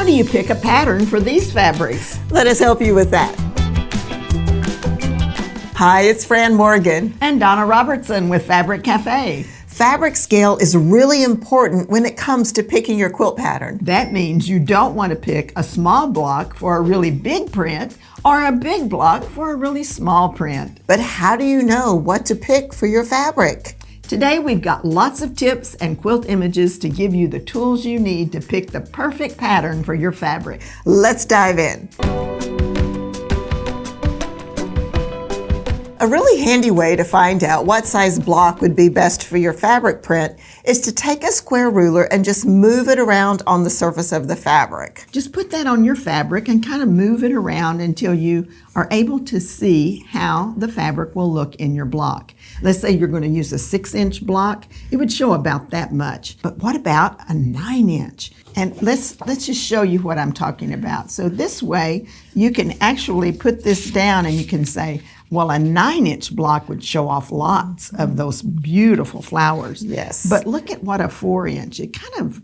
do you pick a pattern for these fabrics? Let us help you with that. Hi, it's Fran Morgan. And Donna Robertson with Fabric Cafe. Fabric scale is really important when it comes to picking your quilt pattern. That means you don't want to pick a small block for a really big print or a big block for a really small print. But how do you know what to pick for your fabric? Today we've got lots of tips and quilt images to give you the tools you need to pick the perfect pattern for your fabric. Let's dive in. A really handy way to find out what size block would be best for your fabric print is to take a square ruler and just move it around on the surface of the fabric. Just put that on your fabric and kind of move it around until you are able to see how the fabric will look in your block. Let's say you're going to use a 6-inch block. It would show about that much. But what about a 9-inch? And let's just show you what I'm talking about. So this way you can actually put this down and you can say, well, a 9-inch block would show off lots of those beautiful flowers. Yes. But look at what a 4-inch, it kind of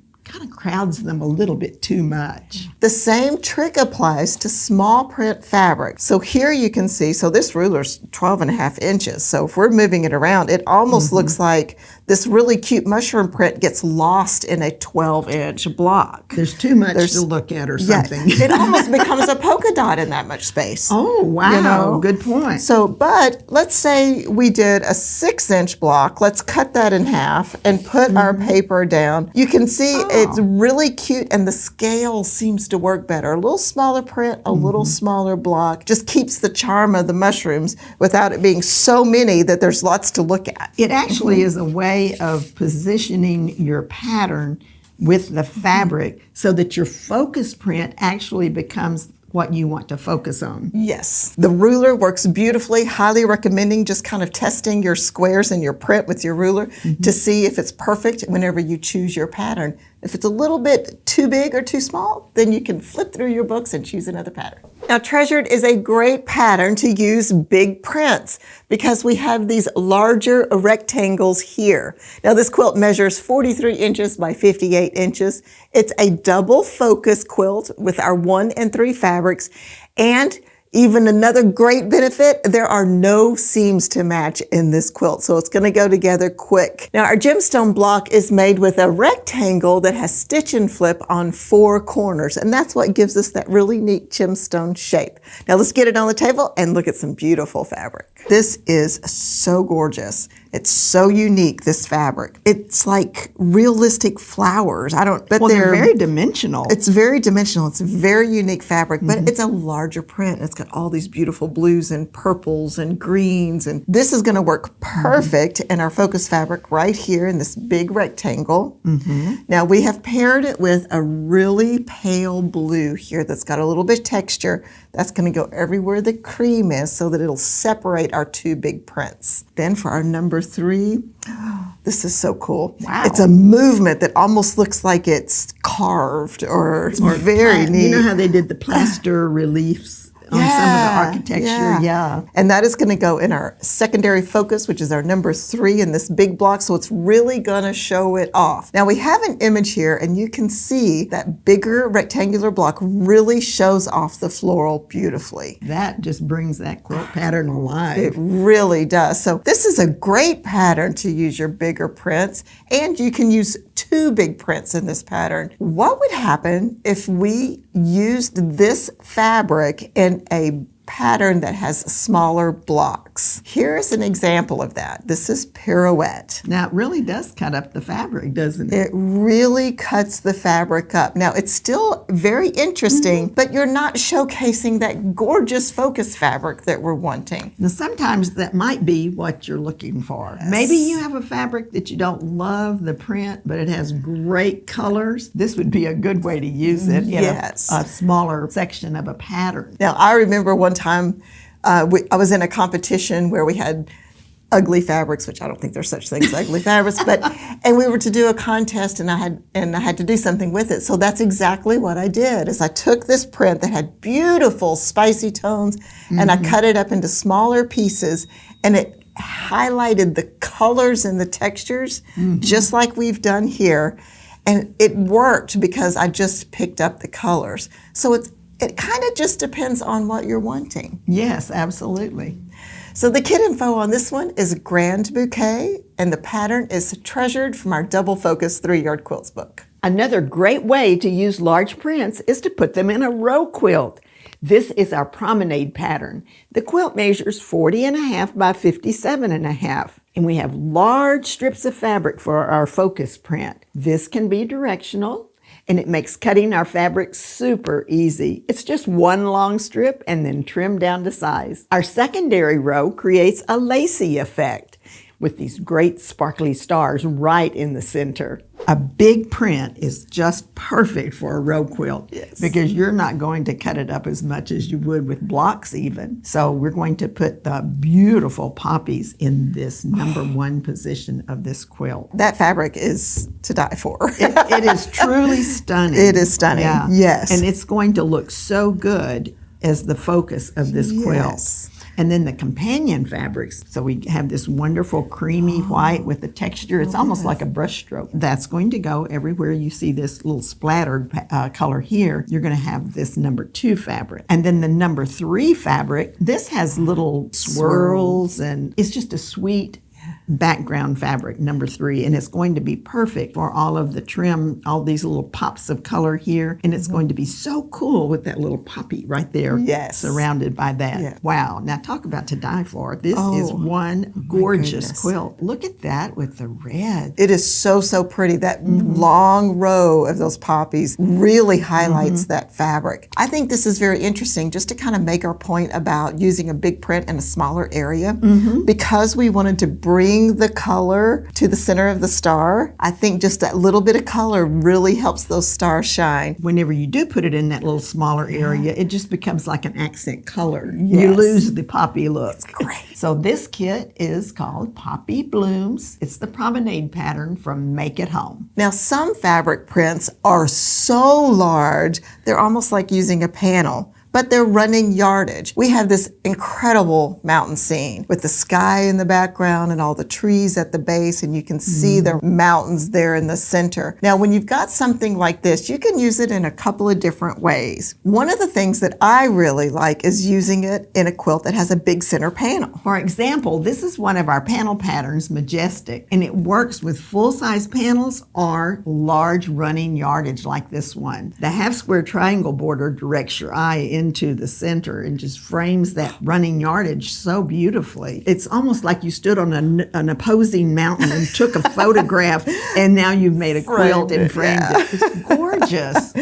crowds them a little bit too much. The same trick applies to small print fabric. So here you can see, so this ruler's 12.5 inches. So if we're moving it around, it almost looks like this really cute mushroom print gets lost in a 12-inch block. There's too much to look at or something. Yeah, it almost becomes a polka dot in that much space. Oh, wow, you know? Good point. So, but let's say we did a 6-inch block. Let's cut that in half and put our paper down. You can see it's really cute and the scale seems to work better. A little smaller print, a little smaller block, just keeps the charm of the mushrooms without it being so many that there's lots to look at. It actually is a way of positioning your pattern with the fabric so that your focus print actually becomes what you want to focus on. Yes. The ruler works beautifully. Highly recommending just kind of testing your squares and your print with your ruler to see if it's perfect whenever you choose your pattern. If it's a little bit too big or too small, then you can flip through your books and choose another pattern. Now, Treasured is a great pattern to use big prints because we have these larger rectangles here. Now, this quilt measures 43 inches by 58 inches. It's a double focus quilt with our 1 and 3 fabrics, and even another great benefit, there are no seams to match in this quilt, so it's going to go together quick. Now, our gemstone block is made with a rectangle that has stitch and flip on 4 corners, and that's what gives us that really neat gemstone shape. Now, let's get it on the table and look at some beautiful fabric. This is so gorgeous. It's so unique, this fabric. It's like realistic flowers. Well, they're very dimensional. It's very dimensional. It's a very unique fabric, but it's a larger print. It's got all these beautiful blues and purples and greens, and this is going to work perfect in our focus fabric right here in this big rectangle. Now, we have paired it with a really pale blue here that's got a little bit of texture. That's going to go everywhere the cream is so that it'll separate our 2 big prints. Then for our number 3, this is so cool. Wow. It's a movement that almost looks like it's carved or very neat. You know how they did the plaster reliefs on some of the architecture? Yeah. And that is going to go in our secondary focus, which is our number 3 in this big block, so it's really going to show it off. Now, we have an image here, and you can see that bigger rectangular block really shows off the floral beautifully. That just brings that quilt pattern alive. It really does. So this is a great pattern to use your bigger prints, and you can use 2 big prints in this pattern. What would happen if we used this fabric in a pattern that has smaller blocks? Here's an example of that. This is Pirouette. Now, it really does cut up the fabric, doesn't it? It really cuts the fabric up. Now, it's still very interesting, but you're not showcasing that gorgeous focus fabric that we're wanting. Now, sometimes that might be what you're looking for. Maybe you have a fabric that you don't love the print, but it has great colors. This would be a good way to use it in a smaller section of a pattern. Now, I remember one time I was in a competition where we had ugly fabrics, which I don't think there's such things as ugly fabrics, and we were to do a contest, and I had to do something with it. So that's exactly what I did. Is I took this print that had beautiful spicy tones, and I cut it up into smaller pieces, and it highlighted the colors and the textures, just like we've done here. And it worked because I just picked up the colors. So it kind of just depends on what you're wanting. Yes, absolutely. So the kit info on this one is Grand Bouquet, and the pattern is Treasured from our Double Focus 3-Yard Quilts book. Another great way to use large prints is to put them in a row quilt. This is our Promenade pattern. The quilt measures 40.5 by 57.5, and we have large strips of fabric for our focus print. This can be directional, and it makes cutting our fabric super easy. It's just one long strip and then trimmed down to size. Our secondary row creates a lacy effect with these great sparkly stars right in the center. A big print is just perfect for a row quilt because you're not going to cut it up as much as you would with blocks even. So we're going to put the beautiful poppies in this number 1 position of this quilt. That fabric is to die for. It is truly stunning. It is stunning, yes. And it's going to look so good as the focus of this quilt. Yes. And then the companion fabrics. So we have this wonderful creamy white with the texture. It's almost like a brush stroke. That's going to go everywhere you see this little splattered color here. You're going to have this number 2 fabric. And then the number 3 fabric, this has little swirls and it's just a sweet background fabric, number 3, and it's going to be perfect for all of the trim, all these little pops of color here, and it's going to be so cool with that little poppy right there, surrounded by that. Yeah. Wow, now talk about to die for. This is one gorgeous quilt. Look at that with the red. It is so, so pretty. That long row of those poppies really highlights that fabric. I think this is very interesting just to kind of make our point about using a big print in a smaller area. Because we wanted to bring the color to the center of the star, I think just that little bit of color really helps those stars shine. Whenever you do put it in that little smaller area, it just becomes like an accent color. You lose the poppy look. It's great. So this kit is called Poppy Blooms. It's the Promenade pattern from Make It Home. Now some fabric prints are so large, they're almost like using a panel, but they're running yardage. We have this incredible mountain scene with the sky in the background and all the trees at the base, and you can see the mountains there in the center. Now, when you've got something like this, you can use it in a couple of different ways. One of the things that I really like is using it in a quilt that has a big center panel. For example, this is one of our panel patterns, Majestic, and it works with full-size panels or large running yardage like this one. The half-square triangle border directs your eye into the center and just frames that running yardage so beautifully. It's almost like you stood on an opposing mountain and took a photograph and now you've made a quilt and framed it. It's gorgeous.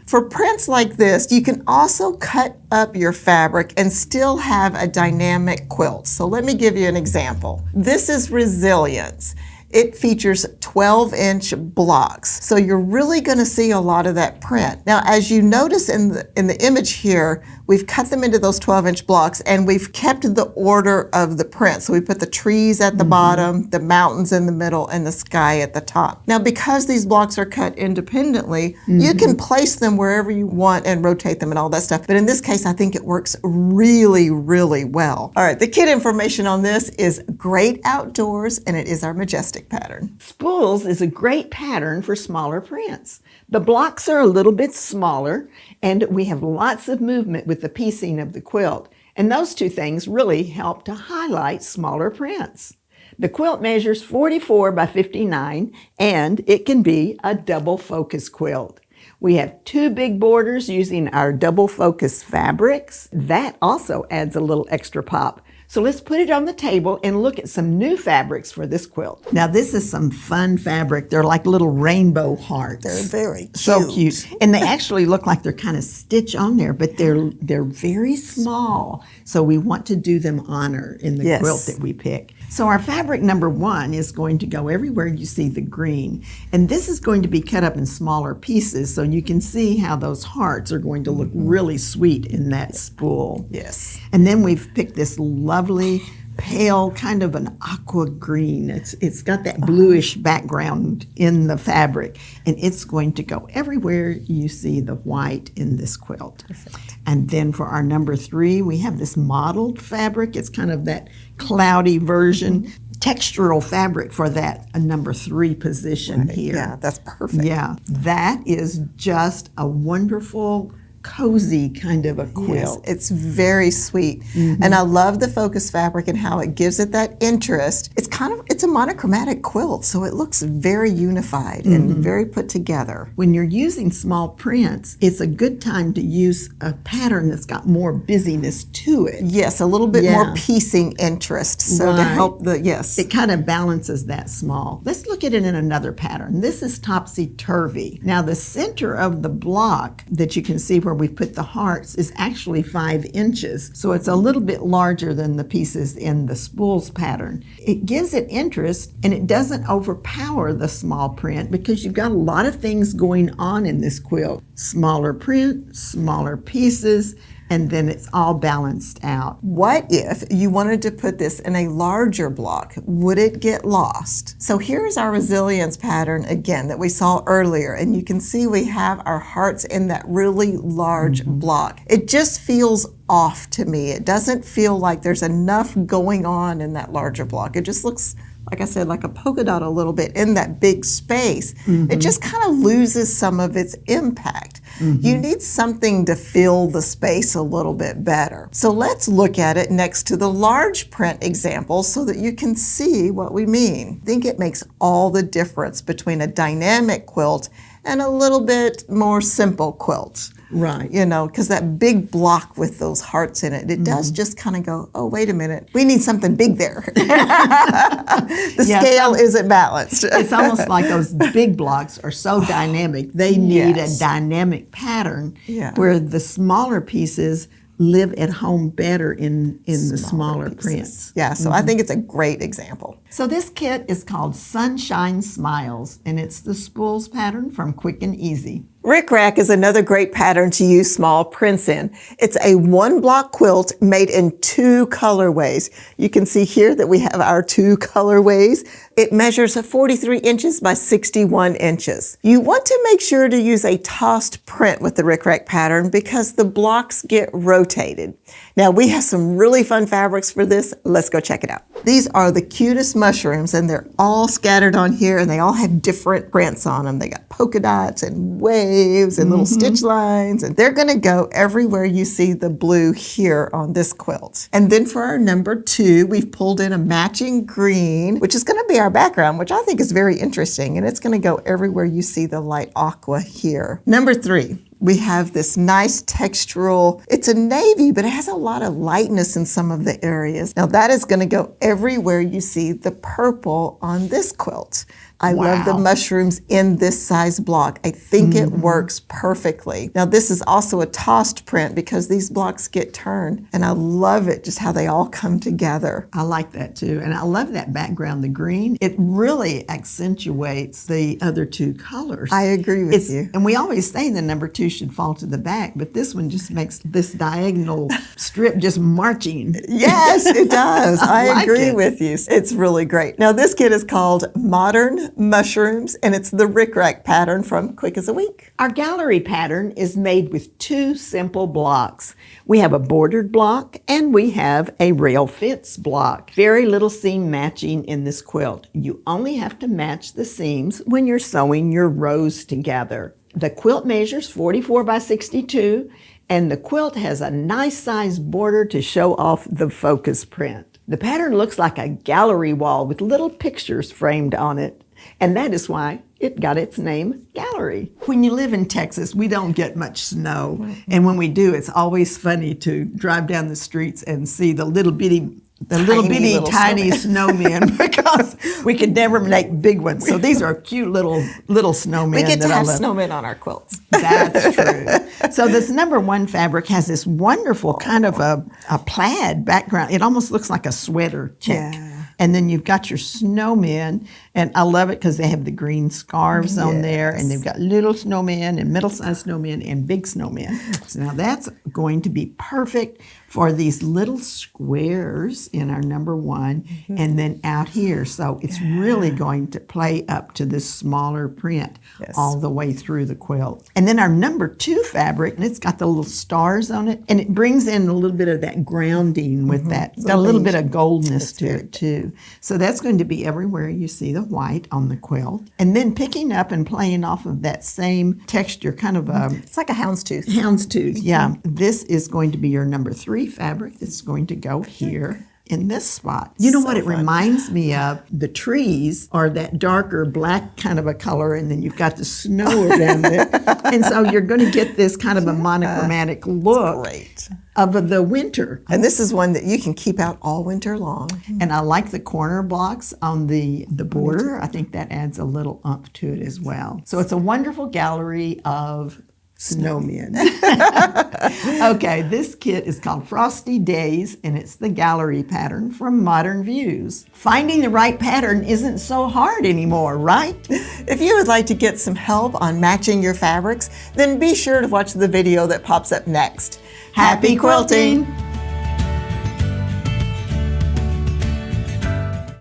For prints like this, you can also cut up your fabric and still have a dynamic quilt. So let me give you an example. This is Resilience. It features 12-inch blocks, so you're really going to see a lot of that print. Now, as you notice in the image here, we've cut them into those 12-inch blocks, and we've kept the order of the print. So we put the trees at the bottom, the mountains in the middle, and the sky at the top. Now, because these blocks are cut independently, you can place them wherever you want and rotate them and all that stuff. But in this case, I think it works really, really well. All right, the kit information on this is Great Outdoors, and it is our Majestic pattern. Spools is a great pattern for smaller prints. The blocks are a little bit smaller, and we have lots of movement with the piecing of the quilt. And those two things really help to highlight smaller prints. The quilt measures 44 by 59, and it can be a double focus quilt. We have 2 big borders using our double focus fabrics. That also adds a little extra pop. So let's put it on the table and look at some new fabrics for this quilt. Now this is some fun fabric. They're like little rainbow hearts. They're very cute. So cute. And they actually look like they're kind of stitched on there, but they're very small. So we want to do them honor in the quilt that we pick. So our fabric number 1 is going to go everywhere you see the green. And this is going to be cut up in smaller pieces so you can see how those hearts are going to look really sweet in that spool. Yes. And then we've picked this lovely pale kind of an aqua green. It's got that bluish background in the fabric, and it's going to go everywhere you see the white in this quilt. Perfect. And then for our number 3, we have this mottled fabric. It's kind of that cloudy version. textural fabric for that number 3 position here. Yeah, that's perfect. Yeah, that is just a wonderful, cozy kind of a quilt. Yes, it's very sweet. And I love the focus fabric and how it gives it that interest. It's a monochromatic quilt, so it looks very unified and very put together. When you're using small prints, it's a good time to use a pattern that's got more busyness to it. Yes, a little bit more piecing interest. So to help it kind of balances that small. Let's look at it in another pattern. This is topsy-turvy. Now the center of the block that you can see where we put the hearts is actually 5 inches. So it's a little bit larger than the pieces in the Spools pattern. It gives it interest and it doesn't overpower the small print because you've got a lot of things going on in this quilt. Smaller print, smaller pieces, and then it's all balanced out. What if you wanted to put this in a larger block? Would it get lost? So here's our resilience pattern again that we saw earlier, and you can see we have our hearts in that really large block. It just feels off to me. It doesn't feel like there's enough going on in that larger block. It just looks, like I said, like a polka dot a little bit in that big space. It just kind of loses some of its impact. You need something to fill the space a little bit better. So let's look at it next to the large print example so that you can see what we mean. I think it makes all the difference between a dynamic quilt and a little bit more simple quilt. Right. You know, because that big block with those hearts in it, it does just kind of go, oh, wait a minute, we need something big there. The scale isn't balanced. It's almost like those big blocks are so dynamic. They need a dynamic pattern where the smaller pieces live at home better in the smaller prints. Yeah, so I think it's a great example. So this kit is called Sunshine Smiles, and it's the Spools pattern from Quick and Easy. Rickrack is another great pattern to use small prints in. It's a 1-block quilt made in 2 colorways. You can see here that we have our 2 colorways. It measures 43 inches by 61 inches. You want to make sure to use a tossed print with the Rickrack pattern because the blocks get rotated. Now we have some really fun fabrics for this. Let's go check it out. These are the cutest mushrooms and they're all scattered on here and they all have different prints on them. They got polka dots and waves and little stitch lines, and they're gonna go everywhere you see the blue here on this quilt. And then for our number 2, we've pulled in a matching green, which is gonna be our background, which I think is very interesting, and it's gonna go everywhere you see the light aqua here. Number 3. We have this nice textural, it's a navy, but it has a lot of lightness in some of the areas. Now that is gonna go everywhere you see the purple on this quilt. I love the mushrooms in this size block. I think it works perfectly. Now this is also a tossed print because these blocks get turned, and I love it, just how they all come together. I like that too, and I love that background, the green. It really accentuates the other 2 colors. I agree with you. And we always say the number 2 should fall to the back, but this one just makes this diagonal strip just marching. Yes, it does. I like agree it. with you. It's really great. Now this kit is called Modern Mushrooms, and it's the Rickrack pattern from Quick as a Week. Our gallery pattern is made with 2 simple blocks. We have a bordered block and we have a rail fence block. Very little seam matching in this quilt. You only have to match the seams when you're sewing your rows together. The quilt measures 44 by 62, and the quilt has a nice size border to show off the focus print. The pattern looks like a gallery wall with little pictures framed on it. And that is why it got its name, Gallery. When you live in Texas, we don't get much snow. And when we do, it's always funny to drive down the streets and see the little bitty tiny snowmen because we could never make big ones. So these are cute little snowmen. We get to have snowmen on our quilts. That's true. So this number 1 fabric has this wonderful kind of a plaid background. It almost looks like a sweater check. Yeah. And then you've got your snowmen, and I love it because they have the green scarves on there, and they've got little snowmen and middle-sized snowmen and big snowmen. So now that's going to be perfect for these little squares in our number 1 and then out here. So it's really going to play up to this smaller print all the way through the quilt. And then our number 2 fabric, and it's got the little stars on it, and it brings in a little bit of that grounding with that. It's got a little bit of goldness to it too. too. So that's going to be everywhere you see the white on the quilt. And then picking up and playing off of that same texture, kind of a It's like a houndstooth. houndstooth, yeah. This is going to be your number 3 fabric that's going to go here in this spot. You know So what it fun. reminds me of? The trees are that darker black kind of a color, and then you've got the snow around it. And so you're going to get this kind of a monochromatic look Great. of the winter. And this is one that you can keep out all winter long. And I like the corner blocks on the border. I think that adds a little oomph to it as well. So it's a wonderful gallery of snowmen. Okay, this kit is called Frosty Days, and it's the gallery pattern from Modern Views. Finding the right pattern isn't so hard anymore, right? If you would like to get some help on matching your fabrics, then be sure to watch the video that pops up next. Happy quilting!